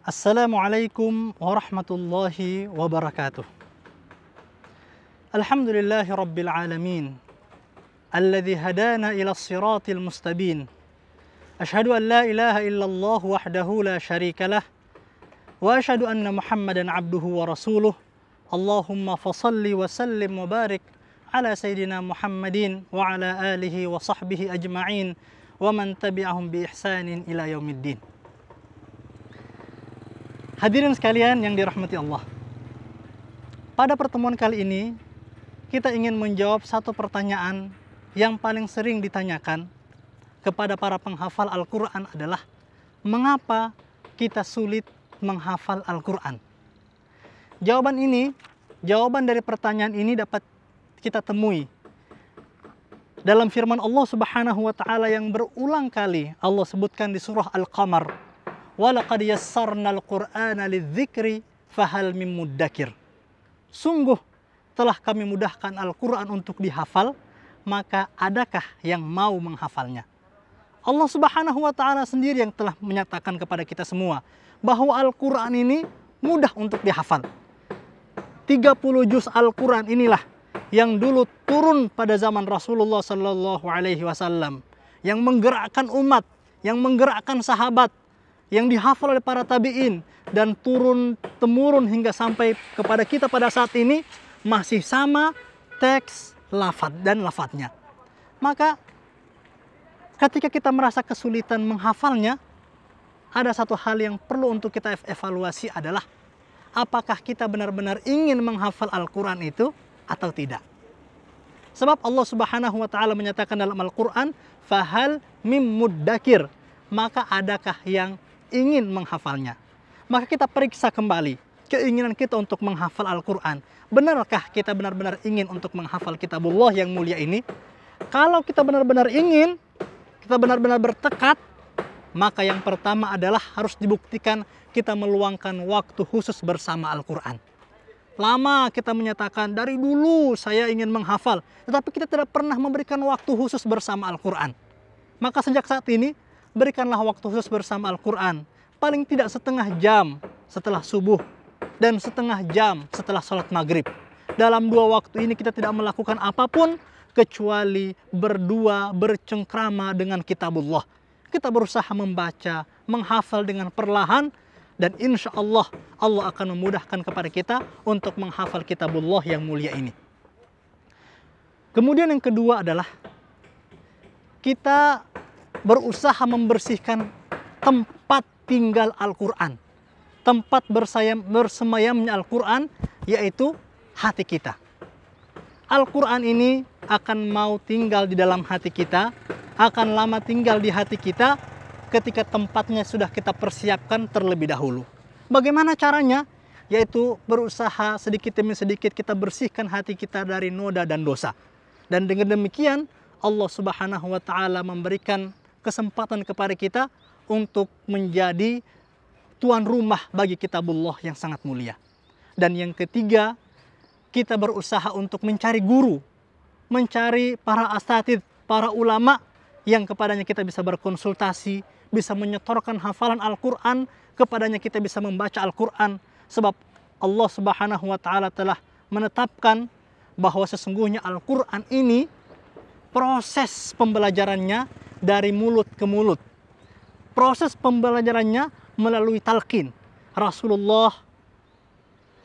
Assalamualaikum warahmatullahi wabarakatuh. Alhamdulillahi rabbil alamin. Alladhi hadana ila siratil mustabin. Ashhadu an la ilaha illallah wahdahu la syarika lah. Wa ashhadu anna Muhammadan abduhu wa rasuluh. Allahumma fasalli wa sallim wa barik ala Sayyidina Muhammadin wa ala alihi wa sahbihi ajma'in wa man tabi'ahum bi ihsanin ila yaumiddin. Hadirin sekalian yang dirahmati Allah. Pada pertemuan kali ini, kita ingin menjawab satu pertanyaan yang paling sering ditanyakan kepada para penghafal Al-Quran adalah, mengapa kita sulit menghafal Al-Quran? Jawaban dari pertanyaan ini dapat kita temui dalam firman Allah Subhanahu wa Ta'ala yang berulang kali Allah sebutkan di surah Al-Qamar. وَلَقَدْ يَسَّرْنَا الْقُرْآنَ لِلذِّكْرِ فَهَلْ مِن مُدَّكِرٍ. Sungguh telah kami mudahkan Al-Quran untuk dihafal, maka adakah yang mau menghafalnya? Allah Subhanahu wa Ta'ala sendiri yang telah menyatakan kepada kita semua bahwa Al-Quran ini mudah untuk dihafal. 30 juz Al-Quran inilah yang dulu turun pada zaman Rasulullah Sallallahu Alaihi Wasallam, yang menggerakkan umat, yang menggerakkan sahabat, yang dihafal oleh para tabi'in, dan turun-temurun hingga sampai kepada kita pada saat ini masih sama teks, lafaz dan lafadznya. Maka ketika kita merasa kesulitan menghafalnya, ada satu hal yang perlu untuk kita evaluasi adalah apakah kita benar-benar ingin menghafal Al-Quran itu atau tidak. Sebab Allah Subhanahu wa Ta'ala menyatakan dalam Al-Quran, fahal mim muddakir, maka adakah yang ingin menghafalnya? Maka kita periksa kembali keinginan kita untuk menghafal Al-Quran. Benarkah kita benar-benar ingin untuk menghafal kitabullah yang mulia ini? Kalau kita benar-benar ingin, kita benar-benar bertekad, maka yang pertama adalah harus dibuktikan kita meluangkan waktu khusus bersama Al-Quran. Lama kita menyatakan, dari dulu saya ingin menghafal, tetapi kita tidak pernah memberikan waktu khusus bersama Al-Quran. Maka sejak saat ini, berikanlah waktu khusus bersama Al-Quran. Paling tidak setengah jam setelah subuh dan setengah jam setelah sholat maghrib. Dalam 2 waktu ini kita tidak melakukan apapun kecuali berdua, bercengkrama dengan kitabullah. Kita berusaha membaca, menghafal dengan perlahan, dan insya Allah, Allah akan memudahkan kepada kita untuk menghafal kitabullah yang mulia ini. Kemudian yang kedua adalah kita berusaha membersihkan tempat tinggal Al-Quran. Tempat bersemayamnya Al-Quran, yaitu hati kita. Al-Quran ini akan mau tinggal di dalam hati kita, akan lama tinggal di hati kita ketika tempatnya sudah kita persiapkan terlebih dahulu. Bagaimana caranya? Yaitu berusaha sedikit demi sedikit kita bersihkan hati kita dari noda dan dosa. Dan dengan demikian, Allah Subhanahu wa Ta'ala memberikan kesempatan kepada kita untuk menjadi tuan rumah bagi kitabullah yang sangat mulia. Dan yang ketiga, kita berusaha untuk mencari guru, mencari para asatidz, para ulama yang kepadanya kita bisa berkonsultasi, bisa menyetorkan hafalan Al-Quran, kepadanya kita bisa membaca Al-Quran. Sebab Allah Subhanahu wa Ta'ala telah menetapkan bahwa sesungguhnya Al-Quran ini proses pembelajarannya dari mulut ke mulut. Proses pembelajarannya melalui talqin. Rasulullah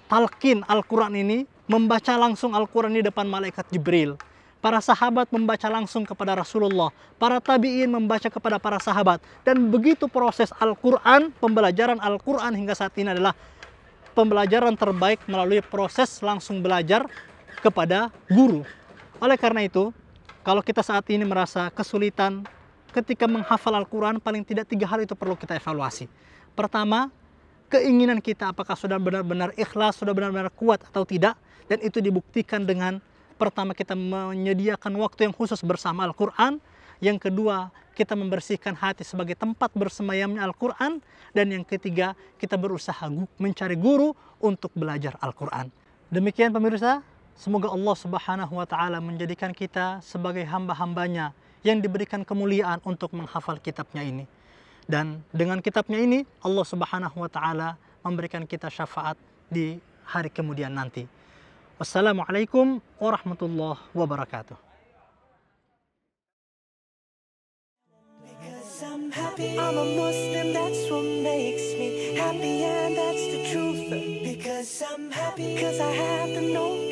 talqin Al-Quran ini, membaca langsung Al-Quran di depan malaikat Jibril. Para sahabat membaca langsung kepada Rasulullah. Para tabi'in membaca kepada para sahabat. Dan begitu proses Al-Quran, pembelajaran Al-Quran hingga saat ini adalah pembelajaran terbaik melalui proses langsung belajar kepada guru. Oleh karena itu, kalau kita saat ini merasa kesulitan ketika menghafal Al-Quran, paling tidak 3 hal itu perlu kita evaluasi. Pertama, keinginan kita apakah sudah benar-benar ikhlas, sudah benar-benar kuat atau tidak. Dan itu dibuktikan dengan pertama kita menyediakan waktu yang khusus bersama Al-Quran. Yang kedua, kita membersihkan hati sebagai tempat bersemayamnya Al-Quran. Dan yang ketiga, kita berusaha mencari guru untuk belajar Al-Quran. Demikian pemirsa, semoga Allah Subhanahu wa Ta'ala menjadikan kita sebagai hamba-hambanya yang diberikan kemuliaan untuk menghafal kitabnya ini. Dan dengan kitabnya ini Allah Subhanahu wa taala memberikan kita syafaat di hari kemudian nanti. Wassalamualaikum warahmatullahi wabarakatuh. I'm happy, I'm a Muslim, that's what makes me happy, and that's the truth. Because I'm happy, because I have the knowledge.